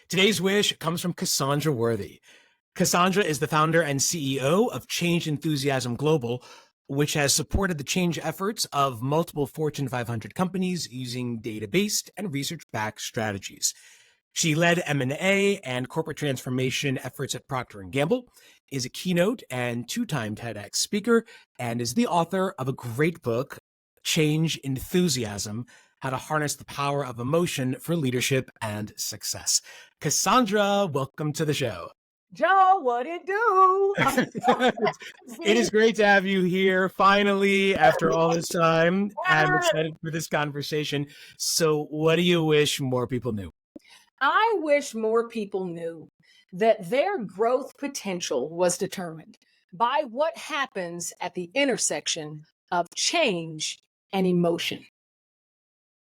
Today's wish comes from Cassandra Worthy. Cassandra is the founder and CEO of Change Enthusiasm Global, which has supported the change efforts of multiple Fortune 500 companies using data-based and research-backed strategies. She led M&A and corporate transformation efforts at Procter & Gamble, is a keynote and two-time TEDx speaker, and is the author of a great book, Change Enthusiasm: How to Harness the Power of Emotion for Leadership and Success. Cassandra, welcome to the show. Joe, what it do? It is great to have you here finally after all this time. I'm excited for this conversation. So what do you wish more people knew? I wish more people knew that their growth potential was determined by what happens at the intersection of change and emotion.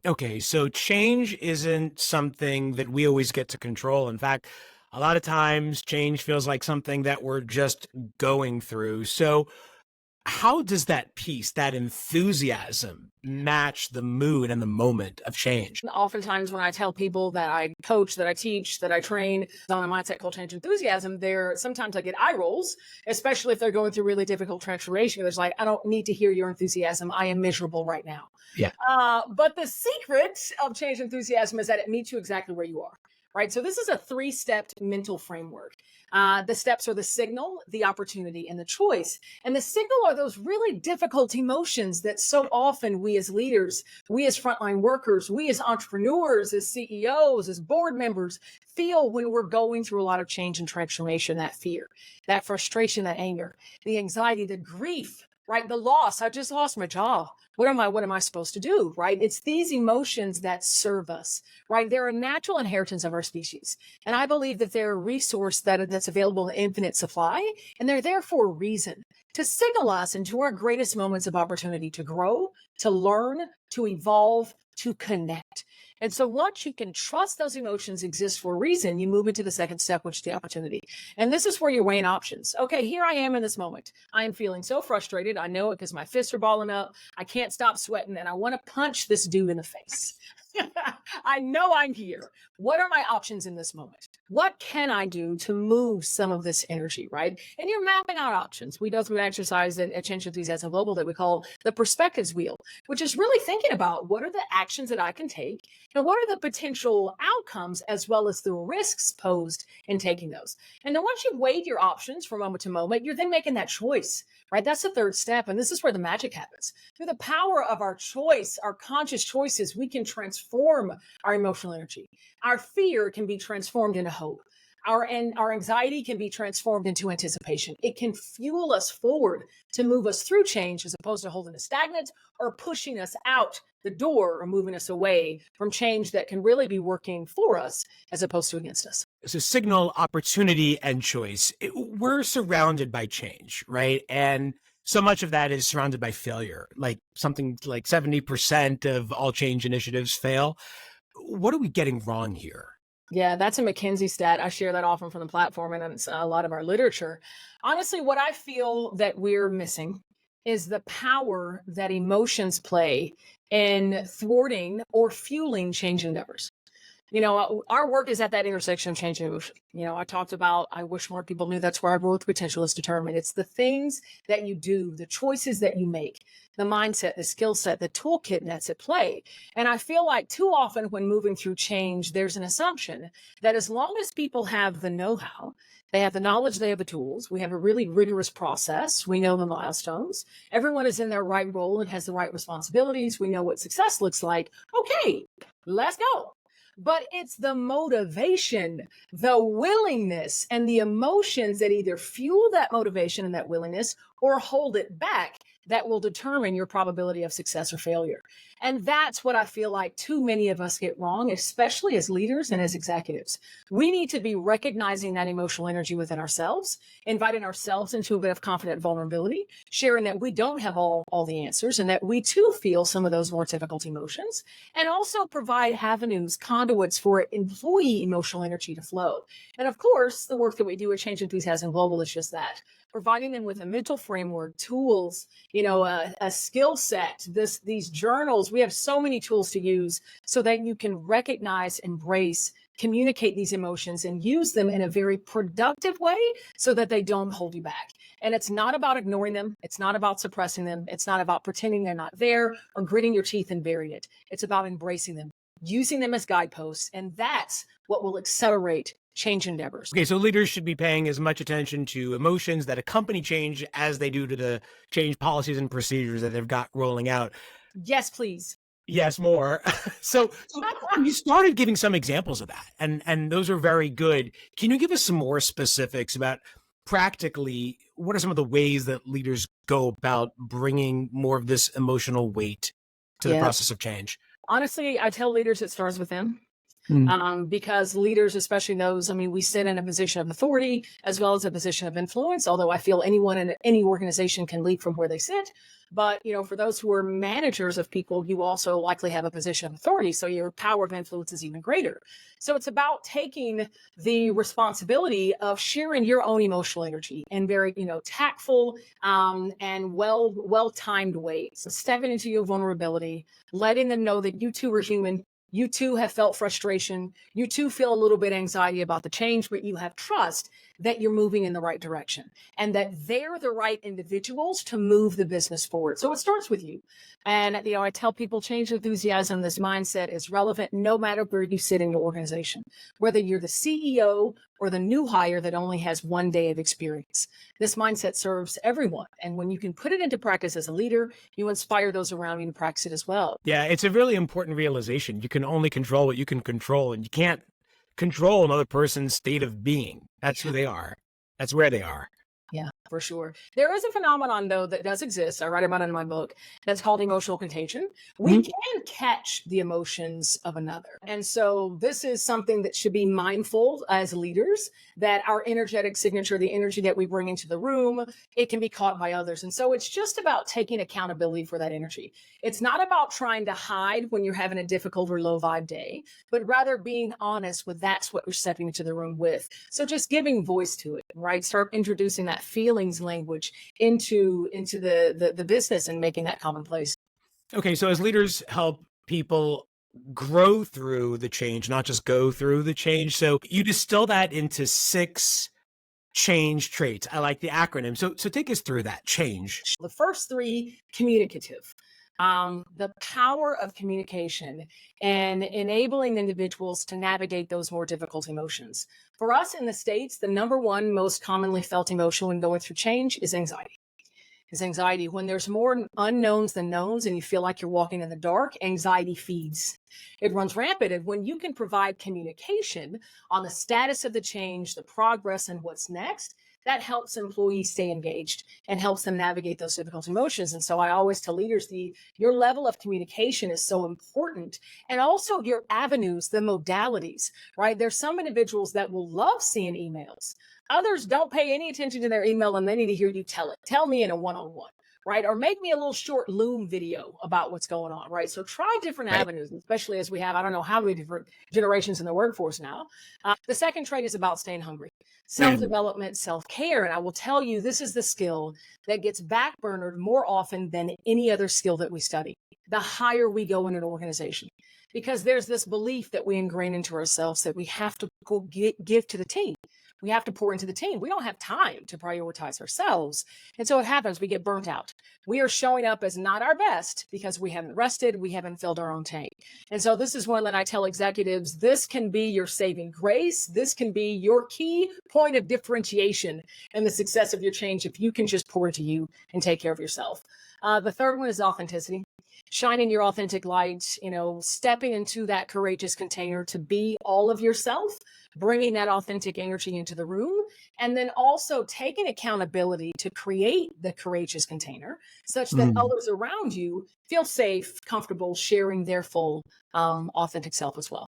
Okay, so change isn't something that we always get to control. In fact, a lot of times change feels like something that we're just going through. So how does that piece, that enthusiasm, match the mood and the moment of change? Oftentimes when I tell people that I coach, that I teach, that I train on a mindset called Change Enthusiasm, sometimes I get eye rolls, especially if they're going through really difficult transformation. There's like, I don't need to hear your enthusiasm. I am miserable right now. Yeah. But the secret of Change Enthusiasm is that it meets you exactly where you are. Right. So this is a 3-step mental framework. The steps are the signal, the opportunity, and the choice. And the signal are those really difficult emotions that so often we as leaders, we as frontline workers, we as entrepreneurs, as CEOs, as board members feel when we're going through a lot of change and transformation. That fear, that frustration, that anger, the anxiety, the grief, right? The loss. I just lost my job. What am I supposed to do? Right? It's these emotions that serve us, right? They're a natural inheritance of our species. And I believe that they're a resource that's available in infinite supply. And they're there for a reason, to signal us into our greatest moments of opportunity to grow, to learn, to evolve, to connect. And so once you can trust those emotions exist for a reason, you move into the second step, which is the opportunity. And this is where you're weighing options. Okay, here I am in this moment. I am feeling so frustrated. I know it because my fists are balling up. I can't stop sweating and I want to punch this dude in the face. I know I'm here. What are my options in this moment? What can I do to move some of this energy, right? And you're mapping out options. We go through an exercise at Change Enthusiasm Global that we call the perspectives wheel, which is really thinking about what are the actions that I can take and what are the potential outcomes as well as the risks posed in taking those. And then once you've weighed your options from moment to moment, you're then making that choice, right? That's the third step. And this is where the magic happens. Through the power of our choice, our conscious choices, we can transform our emotional energy. Our fear can be transformed into hope. Our anxiety can be transformed into anticipation. It can fuel us forward to move us through change as opposed to holding us stagnant or pushing us out the door or moving us away from change that can really be working for us as opposed to against us. So signal, opportunity, and choice. We're surrounded by change, right? And so much of that is surrounded by failure. Like something like 70% of all change initiatives fail. What are we getting wrong here? Yeah, that's a McKinsey stat. I share that often from the platform and it's a lot of our literature. Honestly, what I feel that we're missing is the power that emotions play in thwarting or fueling change endeavors. You know, our work is at that intersection of change and emotion. You know, I talked about, I wish more people knew that's where our growth potential is determined. It's the things that you do, the choices that you make, the mindset, the skill set, the toolkit that's at play. And I feel like too often when moving through change, there's an assumption that as long as people have the know-how, they have the knowledge, they have the tools, we have a really rigorous process, we know the milestones, everyone is in their right role and has the right responsibilities, we know what success looks like. Okay, let's go. But it's the motivation, the willingness, and the emotions that either fuel that motivation and that willingness or hold it back that will determine your probability of success or failure. And that's what I feel like too many of us get wrong, especially as leaders and as executives. We need to be recognizing that emotional energy within ourselves, inviting ourselves into a bit of confident vulnerability, sharing that we don't have all the answers and that we too feel some of those more difficult emotions, and also provide avenues, conduits for employee emotional energy to flow. And of course, the work that we do at Change Enthusiasm Global is just that. Providing them with a mental framework, tools, a skill set, these journals. We have so many tools to use so that you can recognize, embrace, communicate these emotions and use them in a very productive way so that they don't hold you back. And it's not about ignoring them. It's not about suppressing them. It's not about pretending they're not there or gritting your teeth and burying it. It's about embracing them, using them as guideposts. And that's what will accelerate change endeavors. Okay, so leaders should be paying as much attention to emotions that accompany change as they do to the change policies and procedures that they've got rolling out. Yes, please. Yes, more. So you started giving some examples of that, and those are very good. Can you give us some more specifics about practically what are some of the ways that leaders go about bringing more of this emotional weight to the process of change? Honestly, I tell leaders it starts with them. Because leaders, especially those, I mean, we sit in a position of authority as well as a position of influence, although I feel anyone in any organization can lead from where they sit. But, for those who are managers of people, you also likely have a position of authority. So your power of influence is even greater. So it's about taking the responsibility of sharing your own emotional energy in very, tactful and well-timed ways. Stepping into your vulnerability, letting them know that you too are human. You too have felt frustration. You too feel a little bit anxiety about the change, but you have trust that you're moving in the right direction and that they're the right individuals to move the business forward. So it starts with you. And, I tell people change enthusiasm, this mindset is relevant no matter where you sit in your organization, whether you're the CEO or the new hire that only has one day of experience. This mindset serves everyone. And when you can put it into practice as a leader, you inspire those around you to practice it as well. Yeah, it's a really important realization. You can only control what you can control, and you can't control another person's state of being. That's who they are. That's where they are. Yeah, for sure. There is a phenomenon, though, that does exist. I write about it in my book. That's called emotional contagion. We can catch the emotions of another. And so this is something that should be mindful as leaders, that our energetic signature, the energy that we bring into the room, it can be caught by others. And so it's just about taking accountability for that energy. It's not about trying to hide when you're having a difficult or low vibe day, but rather being honest with that's what you're stepping into the room with. So just giving voice to it, right? Start introducing that feelings language into the business and making that commonplace. Okay, so as leaders help people grow through the change, not just go through the change. So you distill that into 6 change traits. I like the acronym. So take us through that change. The first 3, communicative. The power of communication and enabling individuals to navigate those more difficult emotions. For us in the States, the number one most commonly felt emotion when going through change is anxiety. When there's more unknowns than knowns and you feel like you're walking in the dark, anxiety feeds. It runs rampant. And when you can provide communication on the status of the change, the progress, and what's next, that helps employees stay engaged and helps them navigate those difficult emotions. And so I always tell leaders, your level of communication is so important. And also your avenues, the modalities, right? There's some individuals that will love seeing emails. Others don't pay any attention to their email and they need to hear you tell it. Tell me in a one-on-one. Right? Or make me a little short Loom video about what's going on, right? So try different avenues, especially as we have, I don't know how many different generations in the workforce now. The second trait is about staying hungry, self-development, self-care. And I will tell you, this is the skill that gets backburnered more often than any other skill that we study, the higher we go in an organization. Because there's this belief that we ingrain into ourselves that we have to go give to the team. We have to pour into the team. We don't have time to prioritize ourselves. And so what happens, we get burnt out. We are showing up as not our best because we haven't rested, we haven't filled our own tank. And so this is one that I tell executives, this can be your saving grace. This can be your key point of differentiation in the success of your change if you can just pour into you and take care of yourself. The third one is authenticity. Shining your authentic light, stepping into that courageous container to be all of yourself, bringing that authentic energy into the room, and then also taking accountability to create the courageous container such that others around you feel safe, comfortable sharing their full authentic self as well.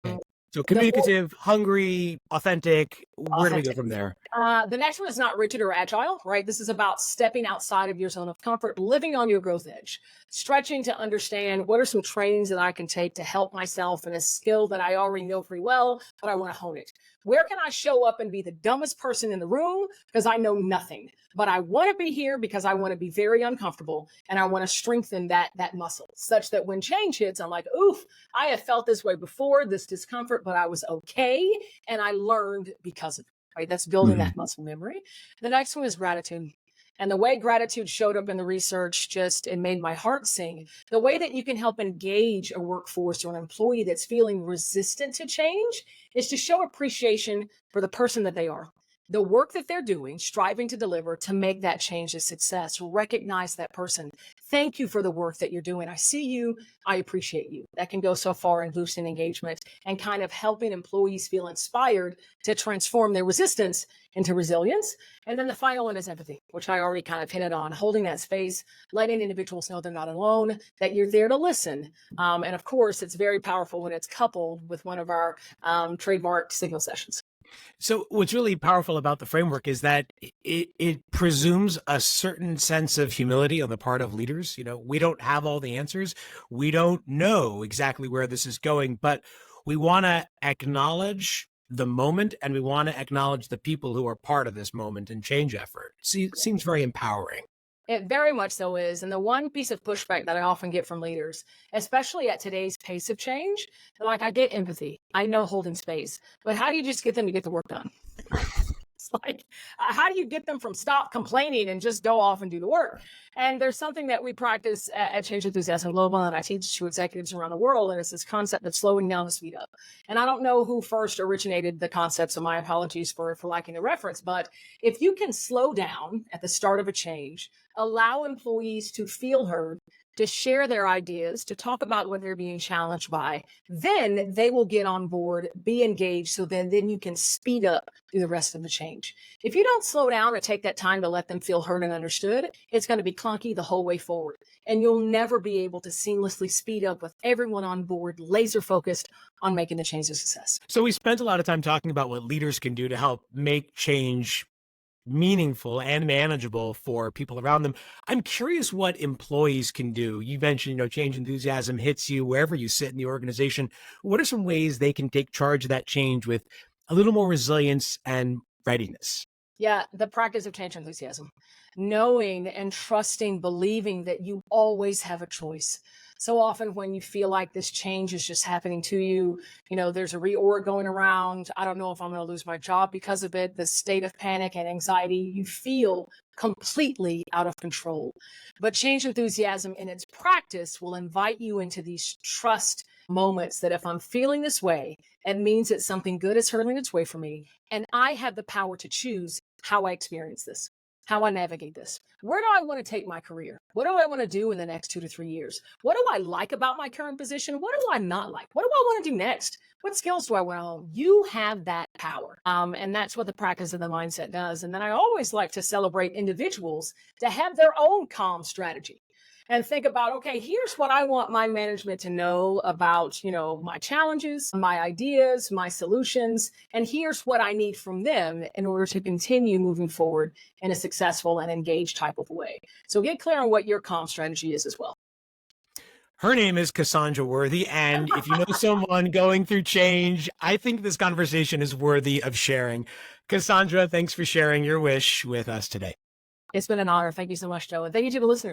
So communicative, hungry, authentic. Where do we go from there? The next one is not rigid or agile, right? This is about stepping outside of your zone of comfort, living on your growth edge, stretching to understand what are some trainings that I can take to help myself in a skill that I already know pretty well, but I want to hone it. Where can I show up and be the dumbest person in the room because I know nothing, but I want to be here because I want to be very uncomfortable and I want to strengthen that muscle such that when change hits, I'm like, oof, I have felt this way before, this discomfort, but I was okay and I learned because of it. Right? That's building Mhm. that muscle memory. The next one is gratitude. And the way gratitude showed up in the research just it made my heart sing. The way that you can help engage a workforce or an employee that's feeling resistant to change is to show appreciation for the person that they are. The work that they're doing, striving to deliver to make that change a success. Recognize that person. Thank you for the work that you're doing. I see you. I appreciate you. That can go so far in boosting engagement and kind of helping employees feel inspired to transform their resistance into resilience. And then the final one is empathy, which I already kind of hinted on, holding that space, letting individuals know they're not alone, that you're there to listen. And of course, it's very powerful when it's coupled with one of our trademarked signal sessions. So what's really powerful about the framework is that it presumes a certain sense of humility on the part of leaders. We don't have all the answers. We don't know exactly where this is going, but we want to acknowledge the moment and we want to acknowledge the people who are part of this moment and change effort. See, it seems very empowering. It very much so is. And the one piece of pushback that I often get from leaders, especially at today's pace of change, they're like, I get empathy. I know holding space, but how do you just get them to get the work done? It's like, how do you get them from stop complaining and just go off and do the work? And there's something that we practice at Change Enthusiasm Global and I teach to executives around the world. And it's this concept of slowing down to speed up. And I don't know who first originated the concept, so my apologies for lacking the reference. But if you can slow down at the start of a change, allow employees to feel heard, to share their ideas, to talk about what they're being challenged by, then they will get on board, be engaged. So then you can speed up through the rest of the change. If you don't slow down or take that time to let them feel heard and understood, it's going to be clunky the whole way forward. And you'll never be able to seamlessly speed up with everyone on board, laser focused on making the change a success. So we spent a lot of time talking about what leaders can do to help make change meaningful and manageable for people around them. I'm curious what employees can do. You mentioned, change enthusiasm hits you wherever you sit in the organization. What are some ways they can take charge of that change with a little more resilience and readiness? Yeah, the practice of change enthusiasm, knowing and trusting, believing that you always have a choice. So often when you feel like this change is just happening to you, there's a reorg going around. I don't know if I'm going to lose my job because of it. The state of panic and anxiety, you feel completely out of control. But change enthusiasm in its practice will invite you into these trust moments that if I'm feeling this way, it means that something good is hurtling its way for me. And I have the power to choose how I experience this, how I navigate this. Where do I want to take my career? What do I want to do in the next 2 to 3 years? What do I like about my current position? What do I not like? What do I want to do next? What skills do I want to own? You have that power. And that's what the practice of the mindset does. And then I always like to celebrate individuals to have their own calm strategy and think about, okay, here's what I want my management to know about, my challenges, my ideas, my solutions, and here's what I need from them in order to continue moving forward in a successful and engaged type of way. So get clear on what your calm strategy is as well. Her name is Cassandra Worthy, and if you know someone going through change, I think this conversation is worthy of sharing. Cassandra, thanks for sharing your wish with us today. It's been an honor. Thank you so much, Joe. And thank you to the listeners.